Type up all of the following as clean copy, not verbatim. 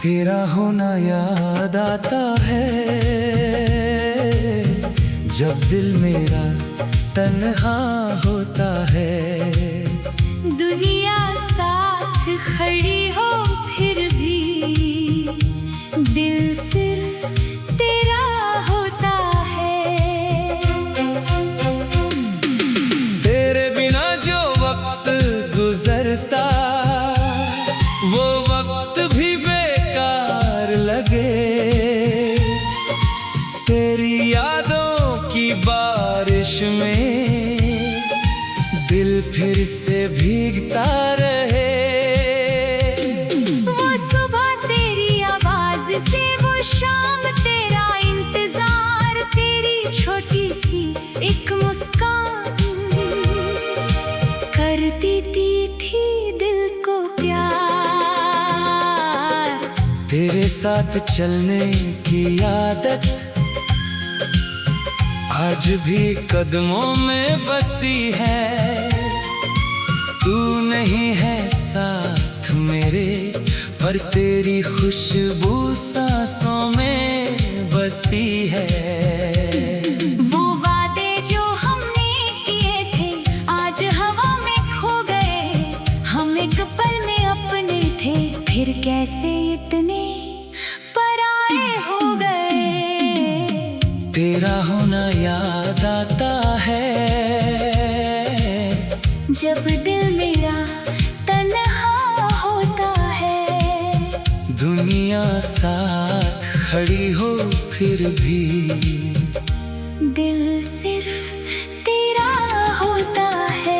तेरा होना याद आता है जब दिल मेरा तन्हा होता है। दुनिया साथ खड़ी हो फिर भी दिल सिर्फ तेरा होता है। तेरे बिना जो वक्त गुजरता वो वक्त भी बेकार लगे। तेरी यादों की बारिश में दिल फिर से भीगता रहे। वो सुबह तेरी आवाज से, वो शाम तेरा इंतजार, तेरी छोटी सी एक मुस्कान कर देती थी दिल को प्यार। तेरे साथ चलने की आदत आज भी कदमों में बसी है। तू नहीं है साथ मेरे पर तेरी खुशबू सांसों में बसी है। वो वादे जो हमने किए थे आज हवा में खो गए। हम एक पल में अपने थे फिर कैसे इतने पराए हो गए। तेरा होना याद आता है जब दिल मेरा तन्हा होता है। दुनिया साथ खड़ी हो फिर भी दिल सिर्फ तेरा होता है।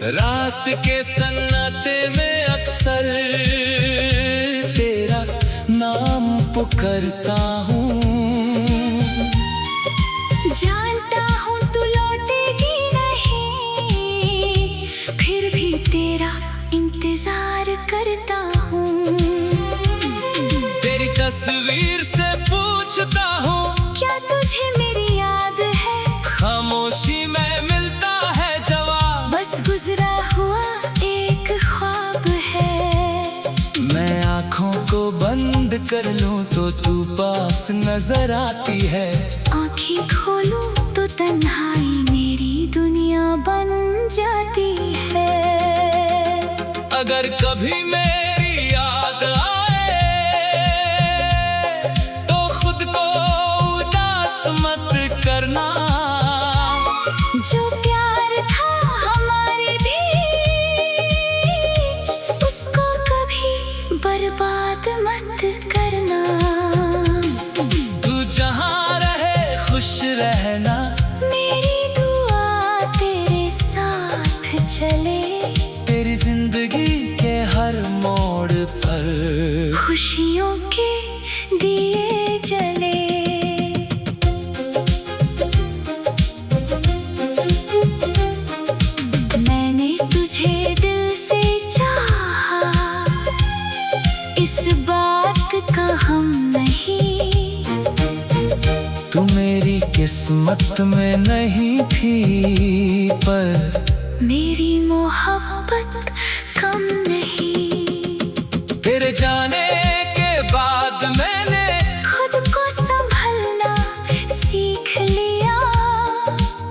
रात के सन्नाटे में अक्सर तेरा नाम पुकारता हूँ। जानता हूँ तू लौटेगी नहीं फिर भी तेरा इंतजार करता हूँ। तेरी तस्वीर से पूछता हूँ क्या तुझे मेरी याद है। खामोशी में मिलता है जवाब। बस गुजरा हुआ एक ख्वाब है। मैं आँखों को बंद कर लूं तो तू पास नजर आती है। आँखें खोलूं तो तन्हाई मेरी दुनिया बन जाती है। अगर कभी मेरी याद आए तो खुद को उदास मत करना। जो प्यार था हमारे बीच उसको कभी बर्बाद मत करना। तू जहाँ रहे खुश रहना। मेरी दुआ तेरे साथ चले। तेरी जिंदगी के हर मोड़ पर खुशियों के दिए जले। मैंने तुझे दिल से चाहा इस बात का हम नहीं। तू मेरी किस्मत में नहीं थी पर मेरी मोहब्बत कम नहीं। तेरे जाने के बाद मैंने खुद को संभलना सीख लिया।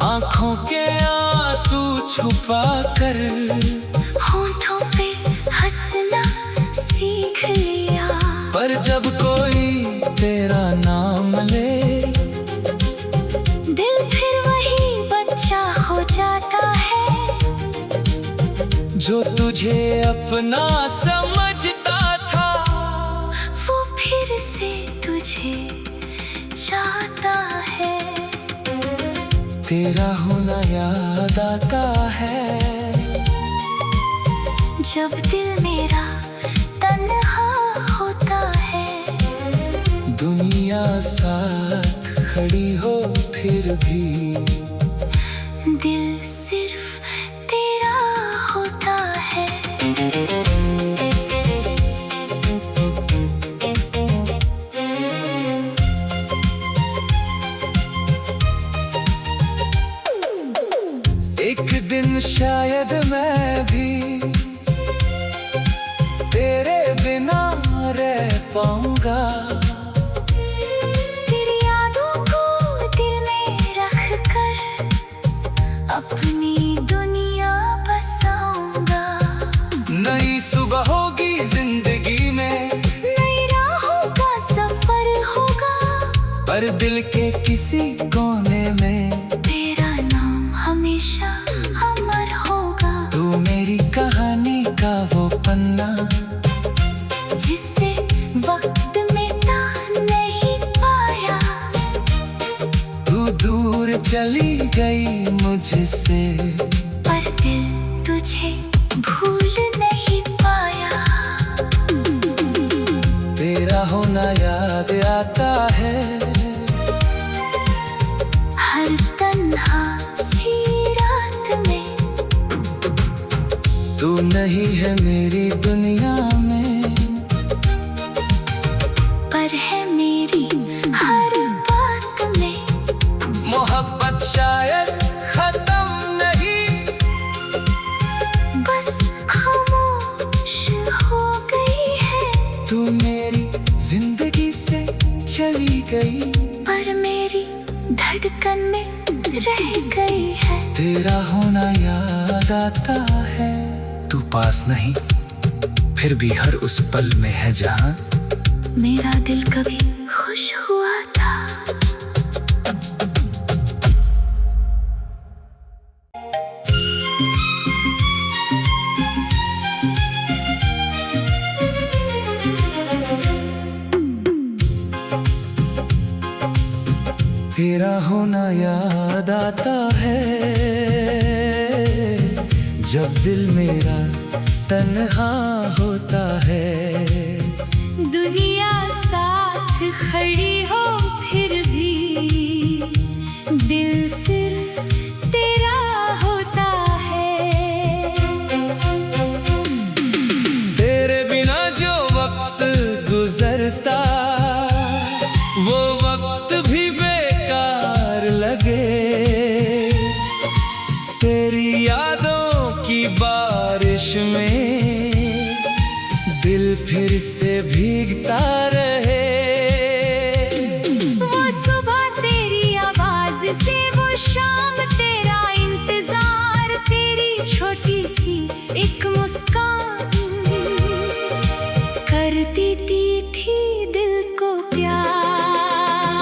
आँखों के आंसू छुपा कर होठों पे हंसना सीख लिया। पर जब कोई तेरा नाम ले दिल फिर वही बच्चा हो जाता है। जो तुझे अपना समझता था वो फिर से तुझे चाहता है। तेरा होना याद आता है जब दिल मेरा तन्हा साथ खड़ी हो फिर भी दिल सिर्फ तेरा होता है। एक दिन शायद मैं भी तेरे बिना रह पाऊंगा। तेरी यादों को दिल में रख कर अपनी दुनिया बसाऊंगा। नई सुबह होगी जिंदगी में, नई राहों का सफर होगा, पर दिल के किसी कोने में तेरा नाम हमेशा अमर होगा। तू मेरी कहानी का वो पन्ना जिसे वक्त मिटा नहीं पाया। तू दूर चली गई मुझसे, पर दिल तुझे भूल नहीं पाया। तेरा होना याद आता है हर तन्हा सी रात में। तू नहीं है मेरी दुनिया में, पर है मेरी हर बात में। मोहब्बत शायद खत्म नहीं, बस खामोश हो गई है। तू मेरी जिंदगी से चली गई, पर मेरी धड़कन में रह गई है। तेरा होना याद आता है। तू पास नहीं फिर भी हर उस पल में है जहां मेरा दिल कभी खुश हुआ था। तेरा होना याद आता है जब दिल मेरा तन्हा होता है। दुनिया साथ खड़ी हो फिर भी दिल सिर्फ तेरा होता है। तेरे बिना जो वक्त गुजरता वो वक्त भी बेकार लगे। तेरी यादों की बारिश में दिल फिर से भीगता रहे। वो सुबह तेरी आवाज से, वो शाम तेरा इंतजार, तेरी छोटी सी एक मुस्कान कर देती थी दिल को प्यार।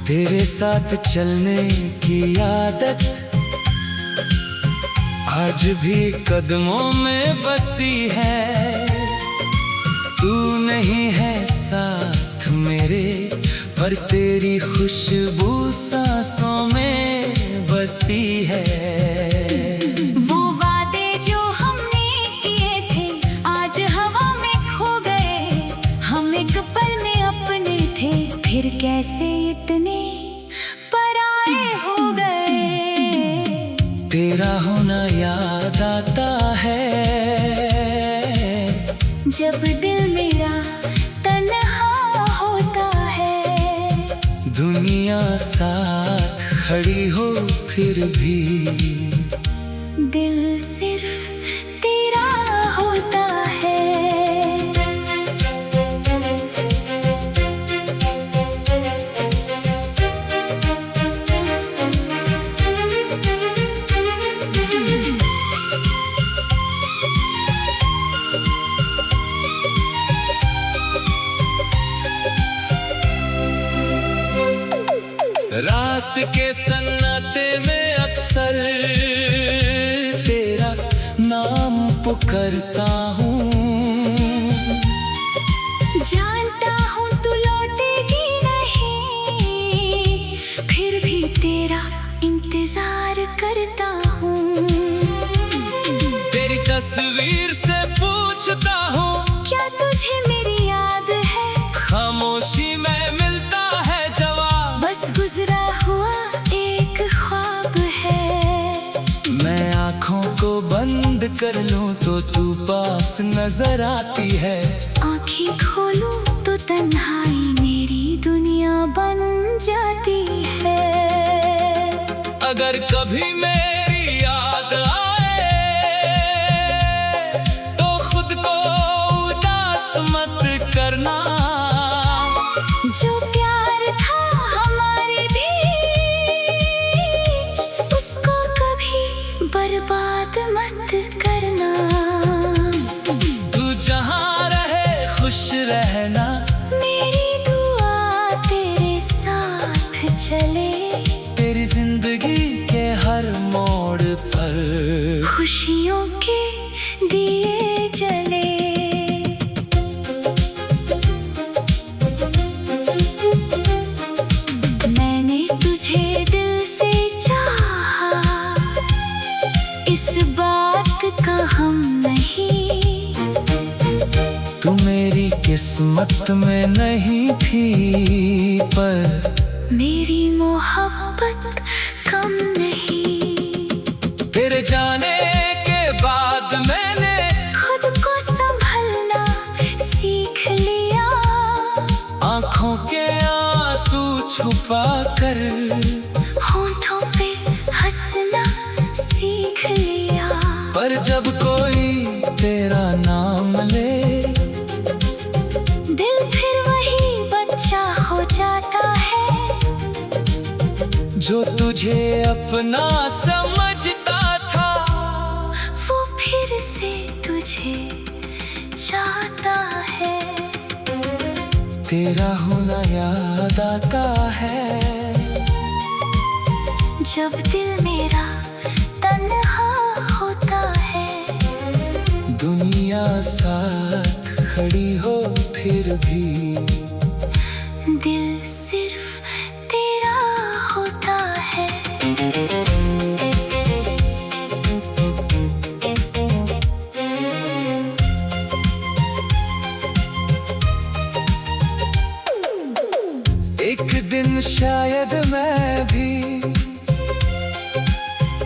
तेरे साथ चलने की आदत आज भी कदमों में बसी है। तू नहीं है साथ मेरे, पर तेरी खुशबू सांसों में बसी है। वो वादे जो हमने किए थे आज हवा में खो गए। हम एक पल में अपने थे, फिर कैसे इतने पराए हो गए। तेरा होना याद आता है जब दिल मेरा तन्हा होता है। दुनिया साथ खड़ी हो फिर भी दिल सिर्फ तेरा होता है। रात के सन्नाटे में अक्सर तेरा नाम पुकारता हूँ। जानता हूँ तू लौटेगी नहीं, फिर भी तेरा इंतजार करता हूँ। तेरी तस्वीर से पूछता हूँ क्या तुझे मेरी याद है? खामोशी में मिल पास नजर आती है। आँखें खोलूं तो तन्हाई मेरी दुनिया बन जाती है। अगर कभी मेरी याद आए तो खुद को उदास मत करना। जो प्यार था हमारे बीच उसको कभी बर्बाद मत करना। तू जहाँ रहे खुश रहना। मेरी दुआ तेरे साथ चले। तेरी जिंदगी के हर मोड़ पर खुशियों के दिए जले। मैंने तुझे दिल से चाहा, इस बात का हम नहीं। तू मेरी किस्मत में नहीं थी, पर मेरी मोहब्बत कम नहीं। तेरे जाने के बाद मैंने खुद को संभलना सीख लिया। आँखों के आंसू छुपा कर होठों पे हंसना सीख लिया। पर जब कोई तेरा नाम ले दिल फिर वही बच्चा हो जाता है। जो तुझे अपना समझता था वो फिर से तुझे चाहता है। तेरा होना याद आता है। जब दिल मेरा तन्हा होता है। दुनिया साथ खड़ी हो फिर भी दिल सिर्फ तेरा होता है। एक दिन शायद मैं भी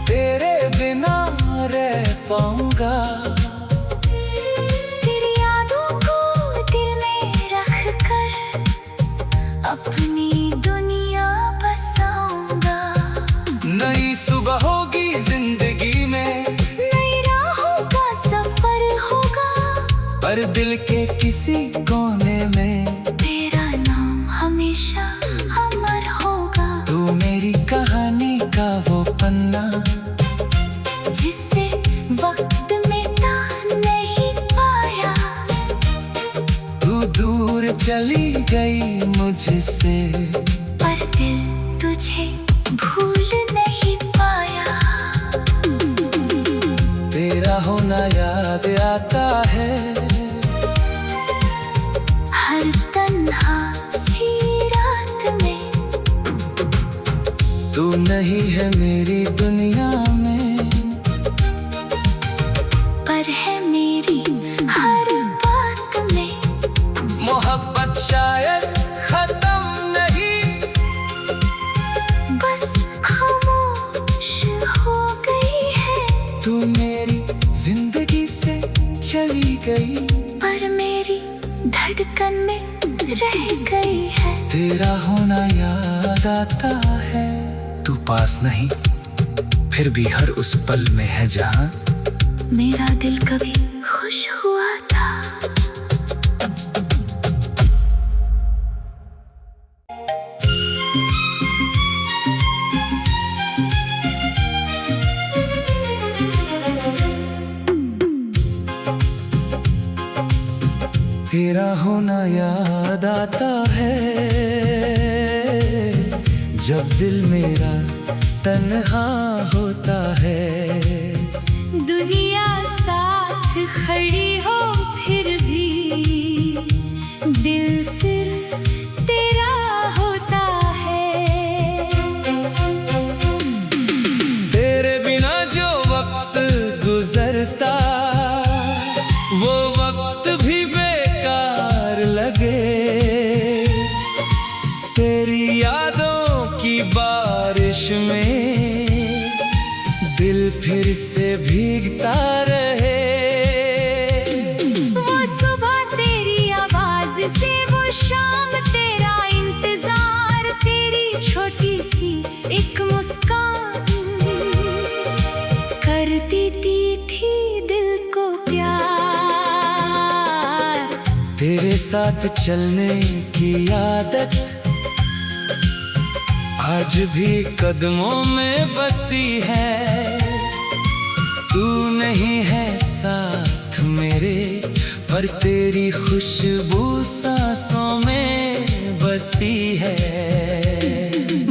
तेरे बिना रह पाऊंगा। तेरी यादों को दिल में रख कर अपनी दुनिया बसाऊंगा। नई सुबह होगी जिंदगी में, नई राहों का सफर होगा। पर दिल के किसी कोने में तेरा नाम हमेशा अमर होगा। तू मेरी कहानी का वो पन्ना जिससे वक्त मिटा नहीं पाया। तू दूर चली गई मुझसे, पर दिल तुझे भूल नहीं पाया। तेरा होना याद आता है। हर तन्हा सी रात में तू नहीं है मेरी दुनिया में, पर है मेरी हर बात में। मोहब्बत शायद खत्म नहीं, बस खामोश हो गई है। तू मेरी जिंदगी से चली गई, पर मेरी धड़कन में रह गई है। तेरा होना याद आता है। तू पास नहीं फिर भी हर उस पल में है जहां मेरा दिल कभी खुश हुआ था। तेरा होना याद आता है। जब दिल मेरा तन्हा होता है। दुनिया साथ खड़ी हो फिर भी दिल सिर्फ तेरा होता है। तेरे बिना जो वक्त गुजरता वो वक्त भी बेकार लगे। तेरी यादों की बारिश में दिल फिर से भीगता रहे। तेरे साथ चलने की आदत आज भी कदमों में बसी है। तू नहीं है साथ मेरे, पर तेरी खुशबू सांसों में बसी है।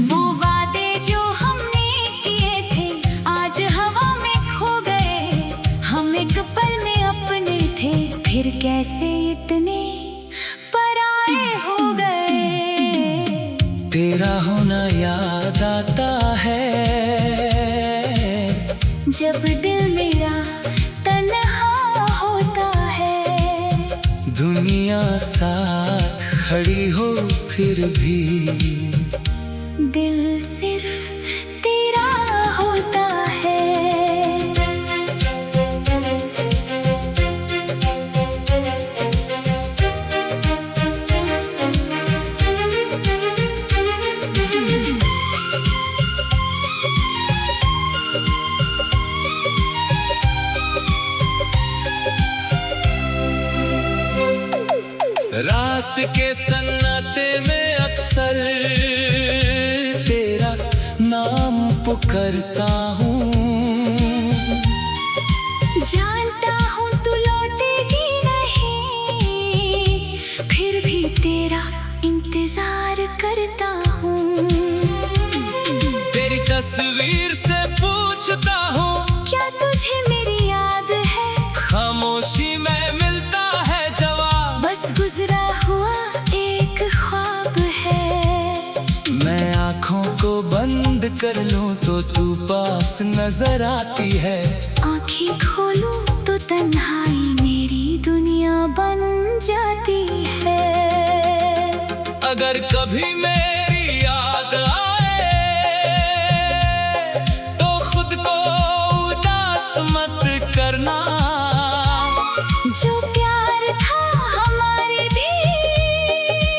वो वादे जो हमने किए थे आज हवा में खो गए। हम एक पल में अपने थे, फिर कैसे इतने पराए हो गए। तेरा होना याद आता है जब दिल मेरा तन्हा होता है। दुनिया साथ खड़ी हो फिर भी दिल सिर्फ तेरा होता है। रात के सन्नाटे में अक्सर तेरा नाम पुकारता हूँ। जानता हूँ तू लौटेगी नहीं, फिर भी तेरा इंतजार करता हूँ। तेरी तस्वीर से पूछता हूँ, क्या तुझे मेरी याद है? खामोशी में मिलता है जवाब, बस गुजरा हुआ एक ख्वाब है। मैं आँखों को बंद कर लूं तो तू पास नजर आती है। आँखें खोलूं तो तन्हाई मेरी दुनिया बन जाती है। अगर कभी मेरी याद आए तो खुद को उदास मत करना। जो प्यार था हमारे बीच,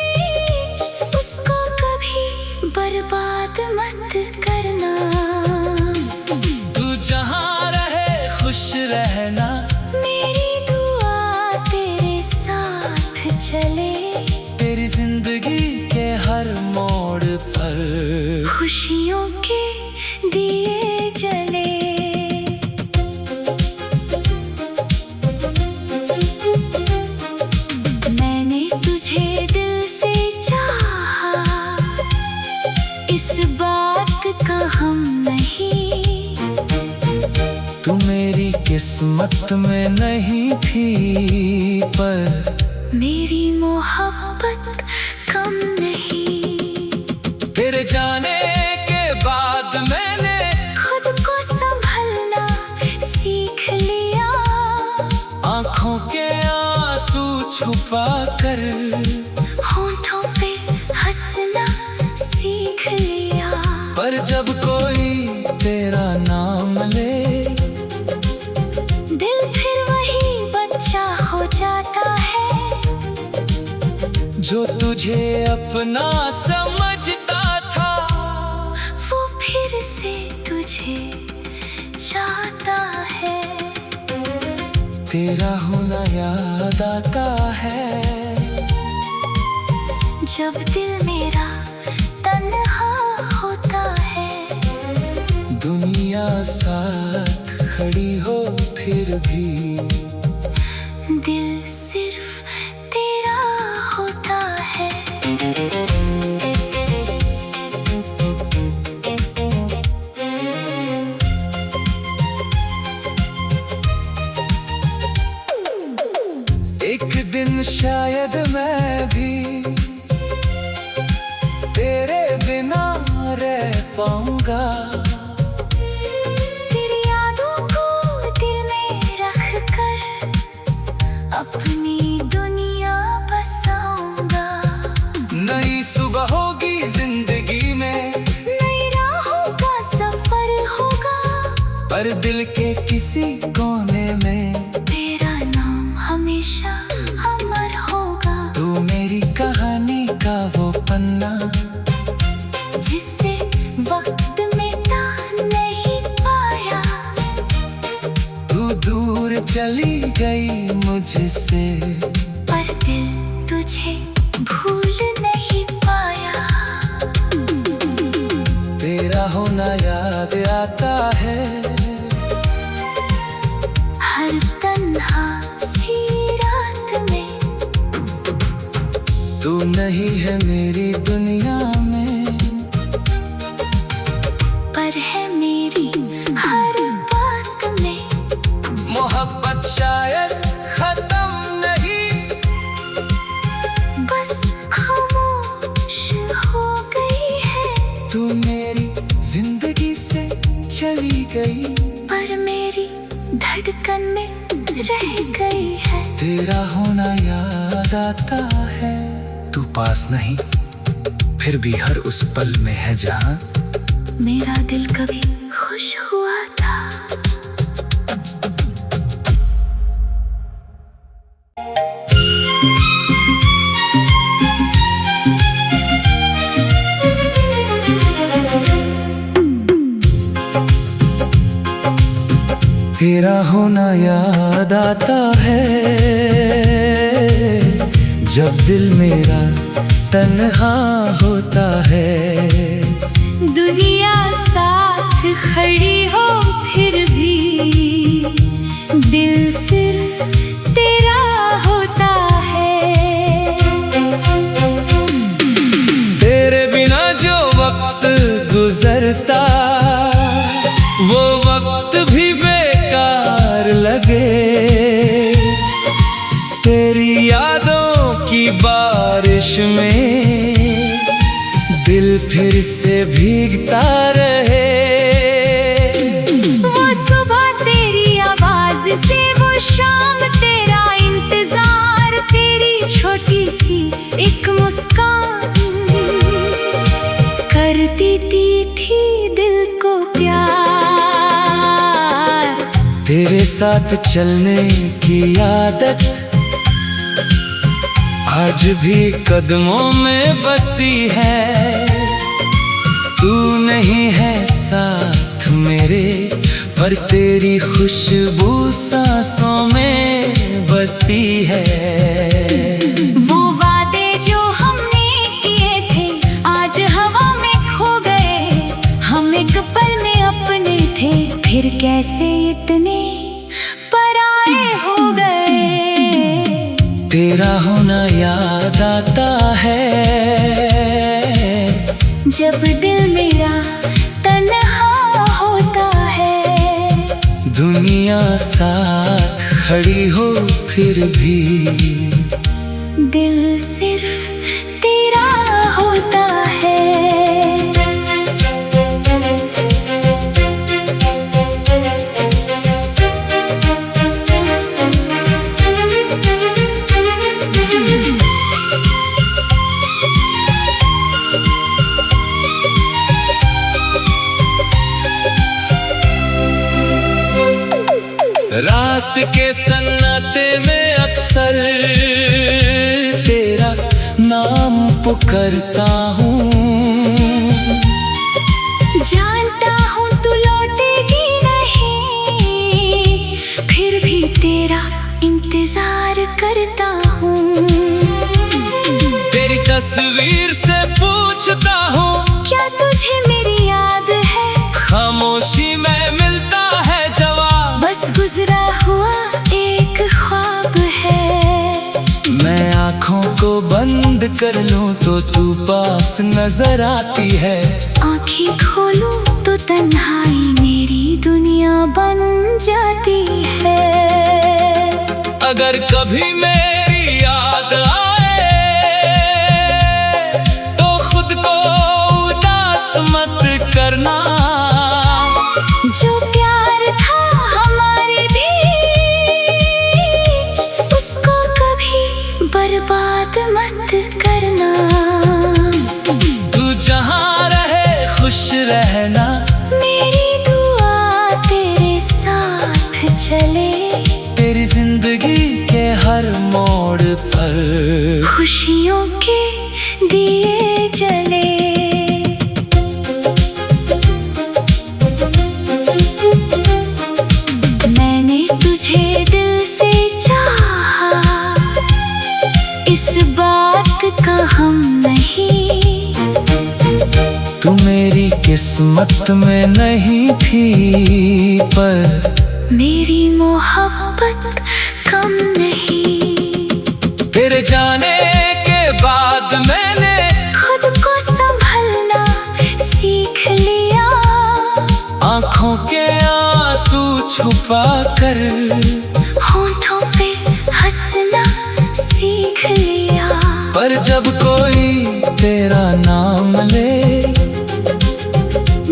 उसको कभी बर्बाद मत करना। तू जहाँ रहे खुश रहना, मेरी दुआ तेरे साथ चले। तेरी जिंदगी के हर मोड़ पर खुशियों के दिए जले। मैंने तुझे दिल से चाहा, इस बात का हम नहीं। तू मेरी किस्मत में नहीं थी, पर मेरी मोहब्बत कम नहीं। तेरे जाने के बाद मैंने खुद को संभलना सीख लिया। आँखों के आंसू छुपा कर होठों पे हंसना सीख लिया। पर जब कोई तेरा नाम ले, दिल फिर वही बच्चा हो जाता है। जो तुझे अपना समझता था, वो फिर से तुझे चाहता है। तेरा होना याद आता है जब दिल मेरा तन्हा होता है। दुनिया साथ खड़ी हो फिर भी दिल सिर्फ तेरा होता है। एक दिन शायद मैं भी तेरे बिना रह पाऊंगा। तेरी यादों को दिल में रख कर अपनी दुनिया बसाऊंगा। नई सुबह होगी जिंदगी में, नई राहों का सफर होगा। पर दिल के किसी कोने में तेरा नाम हमेशा अमर होगा। तू मेरी कहानी का वो पन्ना, जिससे वक्त मिटा नहीं पाया। तू दूर चली गई मुझसे, पर दिल तुझे भूल नहीं पाया। तेरा होना याद आता है हर तन्हा सी रात में। तू नहीं है मेरी दुनिया में, पर है मेरी हर बात में। मोहब्बत शायद खत्म नहीं, बस खामोश हो गई है। तू मेरी जिंदगी से चली गई, पर मेरी धड़कन में रह गई है। तेरा होना याद आता है। तू पास नहीं फिर भी हर उस पल में है जहां मेरा दिल कभी खुश हुआ था। तेरा होना याद आता है जब दिल मेरा तन्हा होता है। दुनिया साथ खड़ी हो फिर भी दिल सिर्फ तेरा होता है। तेरे बिना जो वक्त गुजरता वो वक्त भी बेकार लगे। तेरी यादों की बारिश में दिल फिर से भीगता रहे। वो सुबह तेरी आवाज से, वो शाम तेरा इंतजार, तेरी छोटी सी एक मुस्कान करती थी दिल को प्यार। तेरे साथ चलने की आदत आज भी कदमों में बसी है। तू नहीं है साथ मेरे, पर तेरी खुशबू सांसों में बसी है। वो वादे जो हमने किए थे आज हवा में खो गए। हम एक पल में अपने थे, फिर कैसे इतने पराए हो गए। तेरा होना याद आता है जब दिल मेरा तन्हा होता है। दुनिया साथ खड़ी हो फिर भी दिल सिर्फ तेरा होता है। रात के सन्नाटे में अक्सर तेरा नाम पुकारता हूँ। जानता हूँ तू लौटेगी नहीं, फिर भी तेरा इंतजार करता हूँ। तेरी तस्वीर से पूछता हूँ क्या तुझे मेरी याद है। खामोशी में मिलता है जवाब, बस गुजरा हुआ एक ख्वाब है। मैं आँखों को बंद कर लूं तो तू पास नजर आती है। आँखें खोलूं तो तन्हाई मेरी दुनिया बन जाती है। अगर कभी मेरी याद आए तो खुद को उदास मत करना। जो प्यार था हमारे बीच उसको कभी बर्बाद मत करना। तू जहाँ रहे खुश रहना, मेरी दुआ तेरे साथ चले। तेरी जिंदगी के हर मोड़ पर खुशियों के दिए जले। मैंने तुझे दिल से चाहा, इस बात का हम नहीं। तू मेरी किस्मत में नहीं थी, पर मेरी मोहब्बत कम नहीं। तेरे जाने के बाद मैंने खुद को संभलना सीख लिया। आंखों के आंसू छुपा कर होठों पे हंसना सीख लिया। पर जब कोई तेरा नाम ले,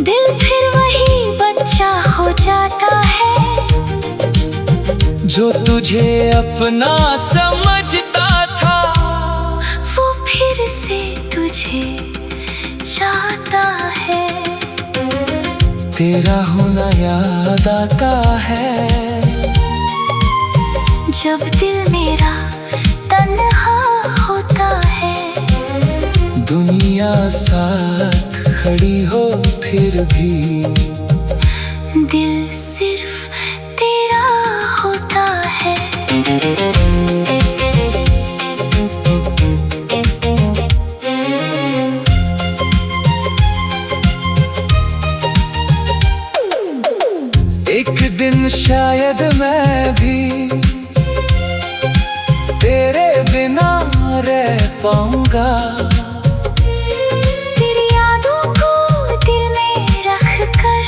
दिल फिर वही बच्चा हो जाता है, जो तुझे अपना समझता था। वो फिर से तुझे चाहता है। तेरा होना याद आता है, जब दिल मेरा तन्हा होता है। दुनिया साथ खड़ी हो फिर भी दिल सिर्फ तेरा होता है। एक दिन शायद मैं भी तेरे बिना रह पाऊंगा। तेरी यादों को दिल में रख कर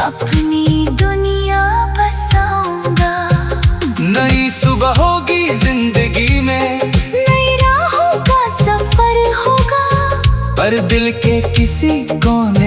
अपनी दुनिया बसाऊंगा। नई सुबह होगी जिंदगी में, नई राहों का सफर होगा, पर दिल के किसी कोने